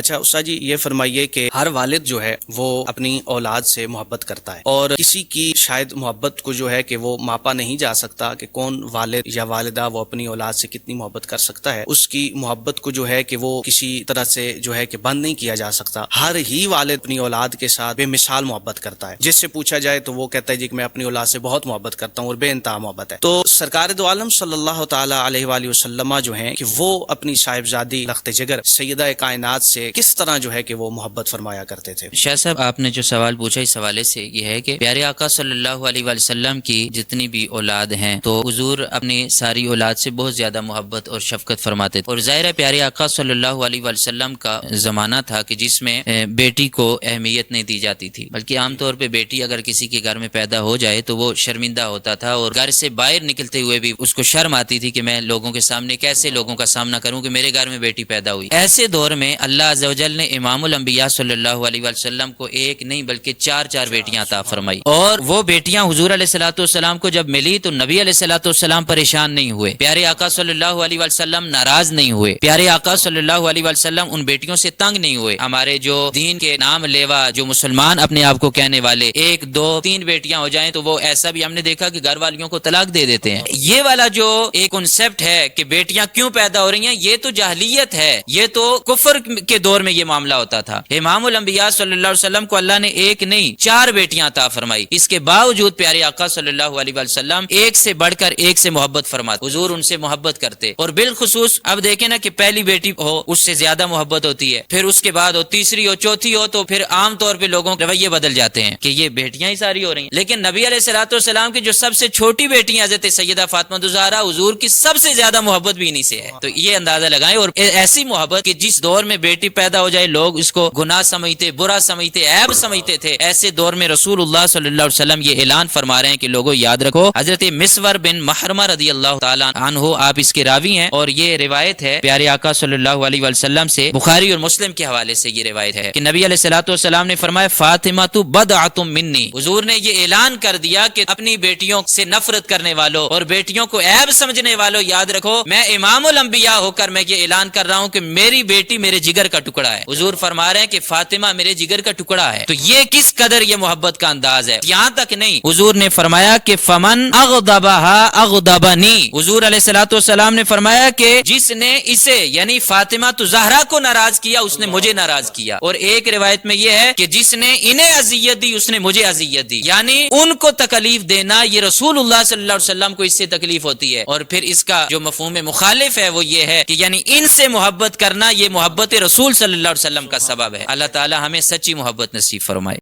اچھا استاد جی یہ فرمائیے کہ ہر والد جو ہے وہ اپنی اولاد سے محبت کرتا ہے، اور کسی کی شاید محبت کو جو ہے کہ وہ ماپا نہیں جا سکتا کہ کون والد یا والدہ وہ اپنی اولاد سے کتنی محبت کر سکتا ہے، اس کی محبت کو جو ہے کہ وہ کسی طرح سے جو ہے کہ بند نہیں کیا جا سکتا۔ ہر ہی والد اپنی اولاد کے ساتھ بے مثال محبت کرتا ہے، جس سے پوچھا جائے تو وہ کہتا ہے جی کہ میں اپنی اولاد سے بہت محبت کرتا ہوں اور بے انتہا محبت ہے۔ تو سرکار دو عالم صلی اللہ تعالی علیہ وآلہ وسلم جو ہیں کہ وہ اپنی صاحبزادی لخت جگر سیدہ کائنات سے کس طرح جو ہے کہ وہ محبت فرمایا کرتے تھے؟ شاہ صاحب آپ نے جو سوال پوچھا اس حوالے سے یہ ہے کہ پیارے آقا صلی اللہ علیہ وآلہ وسلم کی جتنی بھی اولاد ہیں تو حضور اپنی ساری اولاد سے بہت زیادہ محبت اور شفقت فرماتے تھے، اور ظاہر ہے پیارے آقا صلی اللہ علیہ وآلہ وسلم کا زمانہ تھا کہ جس میں بیٹی کو اہمیت نہیں دی جاتی تھی، بلکہ عام طور پہ بیٹی اگر کسی کے گھر میں پیدا ہو جائے تو وہ شرمندہ ہوتا تھا، اور گھر سے باہر نکلتے ہوئے بھی اس کو شرم آتی تھی کہ میں لوگوں کے سامنے کیسے لوگوں کا سامنا کروں کہ میرے گھر میں بیٹی پیدا ہوئی۔ ایسے دور میں اللہ عز و جل نے امام الانبیاء صلی اللہ علیہ وآلہ وسلم کو ایک نہیں بلکہ چار بیٹیاں عطا فرمائی، اور وہ بیٹیاں حضور علیہ الصلوۃ والسلام کو جب ملی تو نبی علیہ الصلوۃ والسلام پریشان نہیں ہوئے، پیارے آقا صلی اللہ علیہ وآلہ وسلم ناراض نہیں ہوئے، پیارے آقا صلی اللہ علیہ وآلہ وسلم ان بیٹیوں سے تنگ نہیں ہوئے۔ ہمارے جو دین کے نام لیوا جو مسلمان اپنے آپ کو کہنے والے ایک دو تین بیٹیاں ہو جائیں تو وہ ایسا بھی ہم نے دیکھا کہ گھر والیوں کو طلاق دے دیتے ہیں۔ یہ والا جو ایک کنسپٹ ہے کہ بیٹیاں کیوں پیدا ہو رہی ہیں، یہ تو جاہلیت ہے، یہ تو کفر کے دور میں یہ معاملہ ہوتا تھا۔ امام الانبیاء صلی اللہ علیہ وسلم کو اللہ نے ایک نہیں چار بیٹیاں عطا فرمائی، اس کے باوجود پیارے آقا صلی اللہ علیہ وآلہ وسلم ایک سے بڑھ کر ایک سے محبت فرماتے، حضور ان سے محبت کرتے، اور بالخصوص اب دیکھیں نا کہ پہلی بیٹی ہو اس سے زیادہ محبت ہوتی ہے، پھر اس کے بعد ہو تیسری ہو چوتھی ہو تو پھر عام طور پہ لوگوں کے رویے بدل جاتے ہیں کہ یہ بیٹیاں ہی ساری ہو رہی ہیں، لیکن نبی علیہ الصلوۃ والسلام کی جو سب سے چھوٹی بیٹی ہیں حضرت سیدہ فاطمہ الزہرا، حضور کی سب سے زیادہ محبت بھی انہی سے ہے۔ تو یہ اندازہ لگائیں، اور ایسی محبت کہ جس دور میں بیٹی پیدا ہو جائے لوگ اس کو گناہ سمجھتے، برا سمجھتے، عیب سمجھتے تھے، ایسے دور میں رسول اللہ صلی اللہ علیہ وسلم یہ اعلان فرما رہے ہیں کہ لوگوں یاد رکھو، حضرت مسور بن محرمہ رضی اللہ تعالی عنہ آپ اس کے راوی ہیں، اور یہ روایت ہے پیارے آقا صلی اللہ علیہ وآلہ وسلم سے، بخاری اور مسلم کے حوالے سے یہ روایت ہے کہ نبی علیہ الصلوۃ والسلام نے فرمایا فاطمہ تو بضعۃ منی، حضور نے یہ اعلان کر دیا کہ اپنی بیٹیوں سے نفرت کرنے والوں اور بیٹیوں کو عیب سمجھنے والوں یاد رکھو، میں امام الانبیاء ہو کر میں یہ اعلان کر رہا ہوں کہ میری بیٹی میرے جگر کا ٹکڑا ہے۔ حضور فرما رہے ہیں کہ فاطمہ میرے جگر کا ٹکڑا ہے، تو یہ کس قدر یہ محبت کا انداز ہے۔ یہاں تک نہیں، حضور نے فرمایا کہ فمن اغضبها اغضبنی، حضور علیہ الصلوۃ والسلام نے فرمایا کہ جس نے اسے یعنی فاطمہ تو زہرا کو ناراض کیا اس نے مجھے ناراض کیا، اور ایک روایت میں یہ ہے کہ جس نے انہیں اذیت دی اس نے مجھے اذیت دی، یعنی ان کو تکلیف دینا یہ رسول اللہ صلی اللہ علیہ وسلم کو اس سے تکلیف ہوتی ہے، اور پھر اس کا جو مفہوم مخالف ہے وہ یہ ہے کہ یعنی ان سے محبت کرنا یہ محبت رسول صلی اللہ علیہ وسلم کا سبب ہے۔ اللہ تعالی ہمیں سچی محبت نصیب فرمائے۔